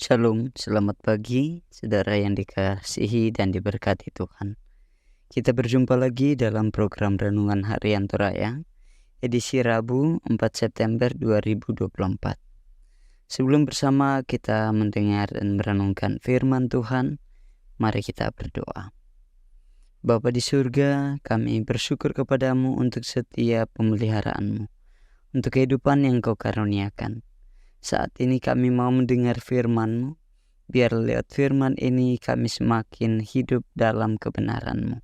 Shalom, selamat pagi, saudara yang dikasihi dan diberkati Tuhan. Kita berjumpa lagi dalam program Renungan Harian Toraya, edisi Rabu 4 September 2024. Sebelum bersama kita mendengar dan merenungkan firman Tuhan, mari kita berdoa. Bapa di surga, kami bersyukur kepadamu untuk setiap pemeliharaanmu, untuk kehidupan yang kau karuniakan. Saat ini kami mau mendengar firman-Mu, biar lewat firman ini kami semakin hidup dalam kebenaran-Mu.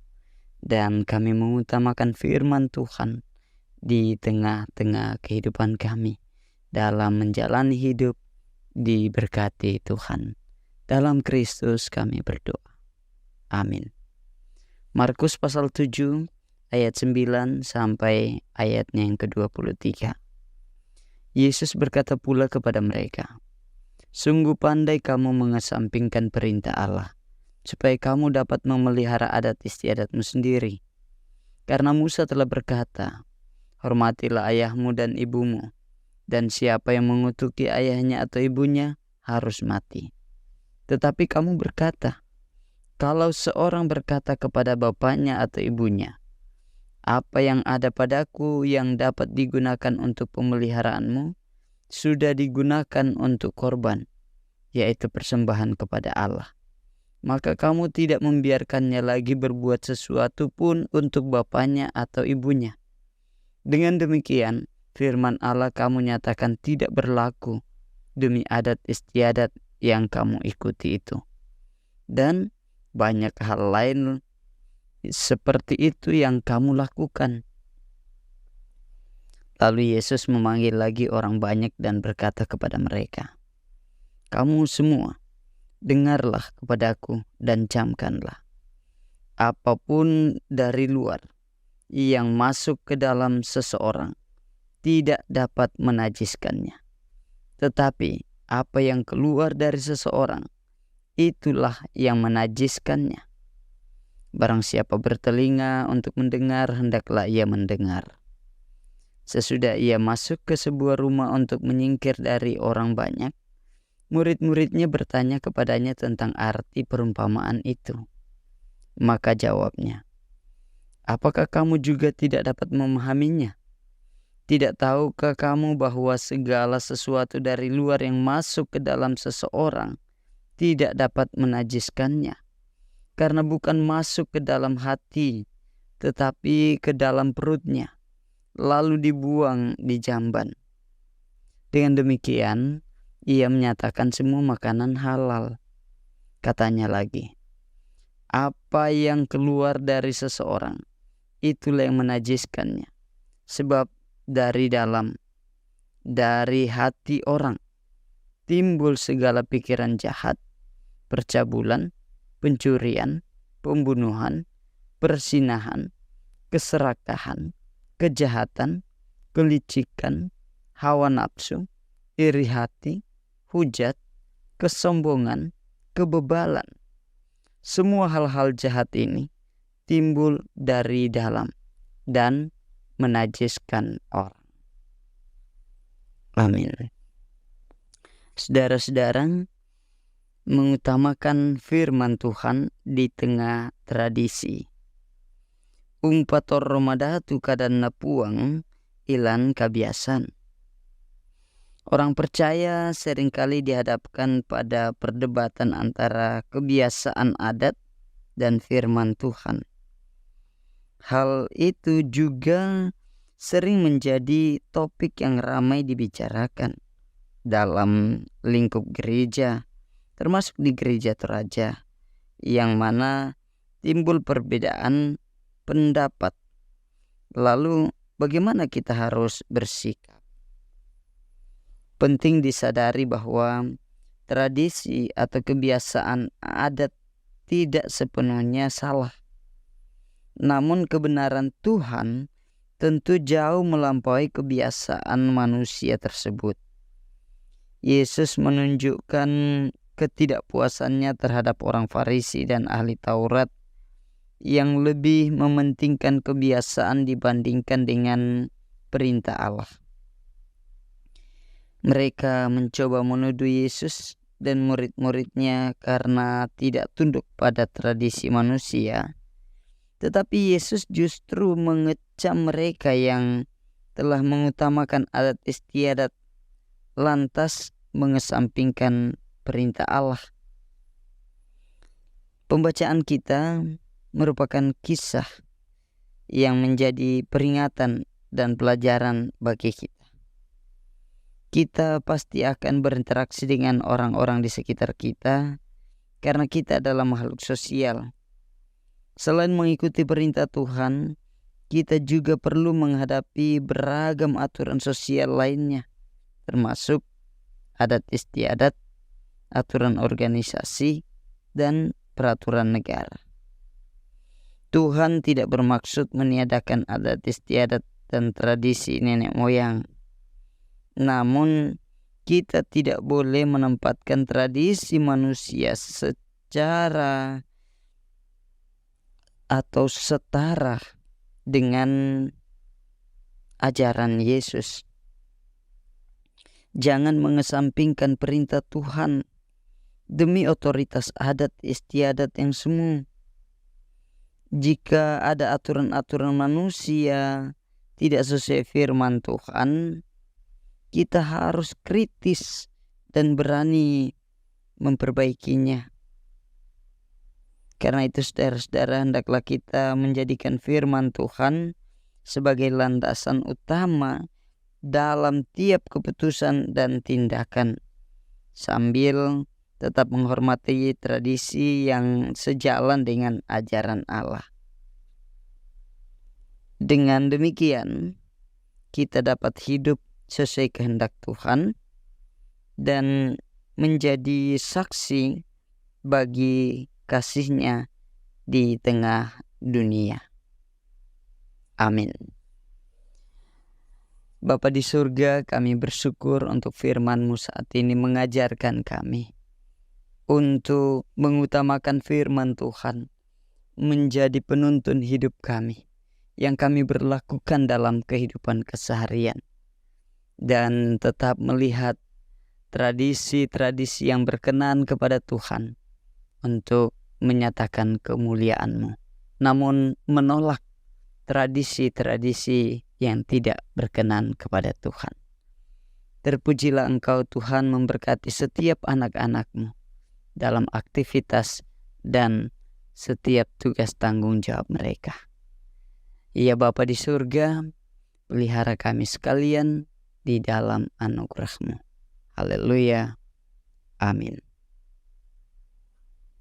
Dan kami mengutamakan firman Tuhan di tengah-tengah kehidupan kami. Dalam menjalani hidup diberkati Tuhan. Dalam Kristus kami berdoa. Amin. Markus pasal 7 ayat 9 sampai ayatnya yang ke-23. Yesus berkata pula kepada mereka, "Sungguh pandai kamu mengesampingkan perintah Allah, supaya kamu dapat memelihara adat istiadatmu sendiri. Karena Musa telah berkata, hormatilah ayahmu dan ibumu, dan siapa yang mengutuki ayahnya atau ibunya harus mati. Tetapi kamu berkata, kalau seorang berkata kepada bapaknya atau ibunya, apa yang ada padaku yang dapat digunakan untuk pemeliharaanmu, sudah digunakan untuk korban, yaitu persembahan kepada Allah. Maka kamu tidak membiarkannya lagi berbuat sesuatu pun untuk bapaknya atau ibunya. Dengan demikian, firman Allah kamu nyatakan tidak berlaku demi adat istiadat yang kamu ikuti itu. Dan banyak hal lain seperti itu yang kamu lakukan." Lalu Yesus memanggil lagi orang banyak dan berkata kepada mereka, "Kamu semua, dengarlah kepadaku dan camkanlah. Apapun dari luar yang masuk ke dalam seseorang tidak dapat menajiskannya. Tetapi apa yang keluar dari seseorang, itulah yang menajiskannya. Barang siapa bertelinga untuk mendengar, hendaklah ia mendengar." Sesudah ia masuk ke sebuah rumah untuk menyingkir dari orang banyak, murid-muridnya bertanya kepadanya tentang arti perumpamaan itu. Maka jawabnya, "Apakah kamu juga tidak dapat memahaminya? Tidak tahukah kamu bahwa segala sesuatu dari luar yang masuk ke dalam seseorang tidak dapat menajiskannya? Karena bukan masuk ke dalam hati, tetapi ke dalam perutnya, lalu dibuang di jamban. Dengan demikian, ia menyatakan semua makanan halal." Katanya lagi, "Apa yang keluar dari seseorang, itulah yang menajiskannya. Sebab dari dalam, dari hati orang, timbul segala pikiran jahat, percabulan, pencurian, pembunuhan, perzinahan, keserakahan, kejahatan, kelicikan, hawa nafsu, iri hati, hujat, kesombongan, kebebalan. Semua hal-hal jahat ini timbul dari dalam dan menajiskan orang." Amin. Saudara-saudara, mengutamakan firman Tuhan di tengah tradisi. Umpator romadatu kadan napuang ilan kabiasan. Orang percaya seringkali dihadapkan pada perdebatan antara kebiasaan adat dan firman Tuhan. Hal itu juga sering menjadi topik yang ramai dibicarakan dalam lingkup gereja, termasuk di gereja Toraja, yang mana timbul perbedaan pendapat. Lalu bagaimana kita harus bersikap? Penting disadari bahwa tradisi atau kebiasaan adat tidak sepenuhnya salah. Namun kebenaran Tuhan tentu jauh melampaui kebiasaan manusia tersebut. Yesus menunjukkan ketidakpuasannya terhadap orang Farisi dan ahli Taurat yang lebih mementingkan kebiasaan dibandingkan dengan perintah Allah. Mereka mencoba menuduh Yesus dan murid-muridnya karena tidak tunduk pada tradisi manusia, tetapi Yesus justru mengecam mereka yang telah mengutamakan adat istiadat lantas mengesampingkan perintah Allah. Pembacaan kita merupakan kisah yang menjadi peringatan dan pelajaran bagi kita. Kita pasti akan berinteraksi dengan orang-orang di sekitar kita karena kita adalah makhluk sosial. Selain mengikuti perintah Tuhan, kita juga perlu menghadapi beragam aturan sosial lainnya, termasuk adat istiadat, aturan organisasi, dan peraturan negara. Tuhan tidak bermaksud meniadakan adat istiadat dan tradisi nenek moyang. Namun, kita tidak boleh menempatkan tradisi manusia secara atau setara dengan ajaran Yesus. Jangan mengesampingkan perintah Tuhan demi otoritas adat istiadat yang semu. Jika ada aturan-aturan manusia tidak sesuai firman Tuhan, kita harus kritis dan berani memperbaikinya. Karena itu saudara-saudara, hendaklah kita menjadikan firman Tuhan sebagai landasan utama dalam tiap keputusan dan tindakan, sambil tetap menghormati tradisi yang sejalan dengan ajaran Allah. Dengan demikian, kita dapat hidup sesuai kehendak Tuhan dan menjadi saksi bagi kasih-Nya di tengah dunia. Amin. Bapa di surga, kami bersyukur untuk firman-Mu saat ini mengajarkan kami untuk mengutamakan firman Tuhan menjadi penuntun hidup kami yang kami berlakukan dalam kehidupan keseharian, dan tetap melihat tradisi-tradisi yang berkenan kepada Tuhan untuk menyatakan kemuliaan-Mu, namun menolak tradisi-tradisi yang tidak berkenan kepada Tuhan. Terpujilah Engkau Tuhan, memberkati setiap anak-anak-Mu dalam aktivitas dan setiap tugas tanggung jawab mereka. Ya Bapa di surga, pelihara kami sekalian di dalam anugerah-Mu. Haleluya. Amin.